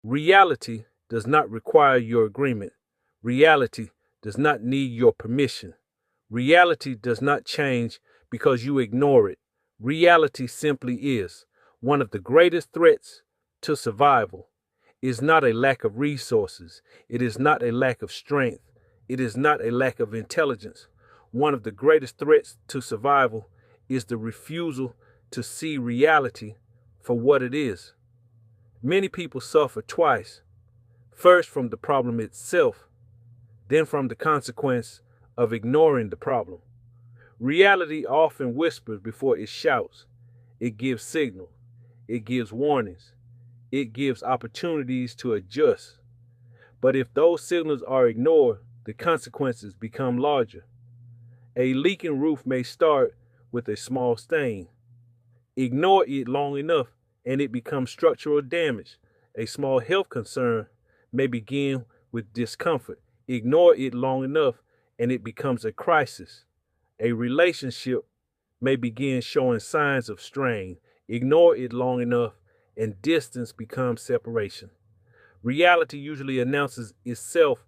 Reality does not require your agreement. Reality does not need your permission. Reality does not change because you ignore it. Reality simply is. One of the greatest threats to survival is not a lack of resources. It is not a lack of strength. It is not a lack of intelligence. One of the greatest threats to survival is the refusal to see reality for what it is. Many people suffer twice. First, from the problem itself, then from the consequence of ignoring the problem. Reality often whispers before it shouts. It gives signals. It gives warnings. It gives opportunities to adjust. But if those signals are ignored, the consequences become larger. A leaking roof may start with a small stain. Ignore it long enough and it becomes structural damage. A small health concern may begin with discomfort. Ignore it long enough and it becomes a crisis. A relationship may begin showing signs of strain. Ignore it long enough and distance becomes separation. Reality usually announces itself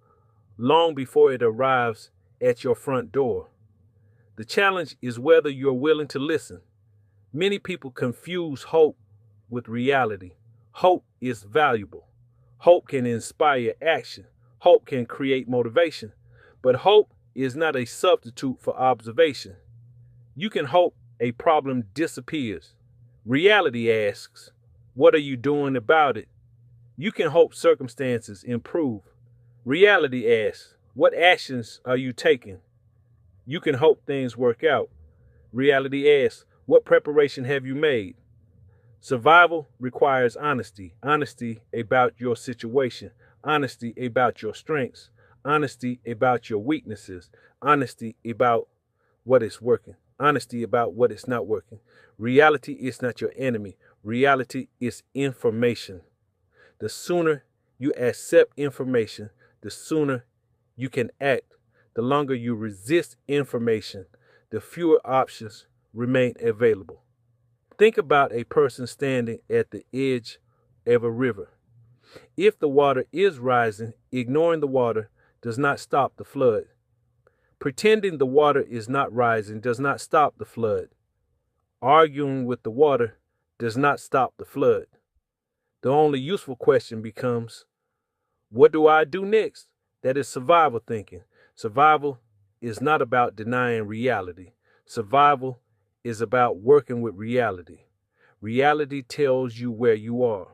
long before it arrives at your front door. The challenge is whether you're willing to listen. Many people confuse hope with reality. Hope is valuable. Hope can inspire action. Hope can create motivation. But hope is not a substitute for observation. You can hope a problem disappears. Reality asks, what are you doing about it? You can hope circumstances improve. Reality asks, what actions are you taking? You can hope things work out. Reality asks, what preparation have you made? Survival requires honesty. Honesty about your situation. Honesty about your strengths. Honesty about your weaknesses. Honesty about what is working. Honesty about what is not working. Reality is not your enemy. Reality is information. The sooner you accept information, the sooner you can act. The longer you resist information, the fewer options remain available. Think about a person standing at the edge of a river. If the water is rising, ignoring the water does not stop the flood. Pretending the water is not rising does not stop the flood. Arguing with the water does not stop the flood. The only useful question becomes, what do I do next? That is survival thinking. Survival is not about denying reality. Survival is about working with reality. Reality tells you where you are.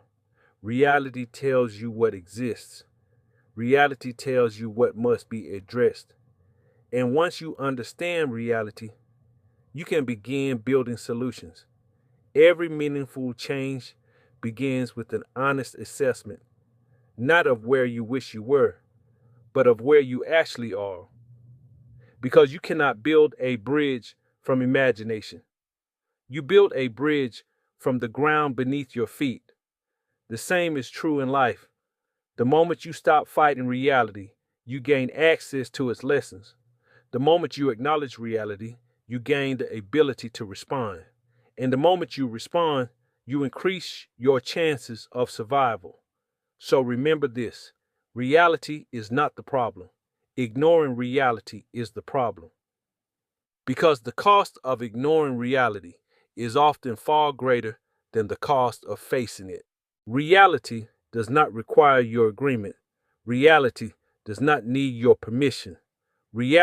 Reality tells you what exists. Reality tells you what must be addressed. And once you understand reality, you can begin building solutions. Every meaningful change begins with an honest assessment, not of where you wish you were, but of where you actually are. Because you cannot build a bridge from imagination. You build a bridge from the ground beneath your feet. The same is true in life. The moment you stop fighting reality, you gain access to its lessons. The moment you acknowledge reality, you gain the ability to respond. And the moment you respond, you increase your chances of survival. So remember this, reality is not the problem. Ignoring reality is the problem. Because the cost of ignoring reality is often far greater than the cost of facing it. Reality does not require your agreement. Reality does not need your permission. Reality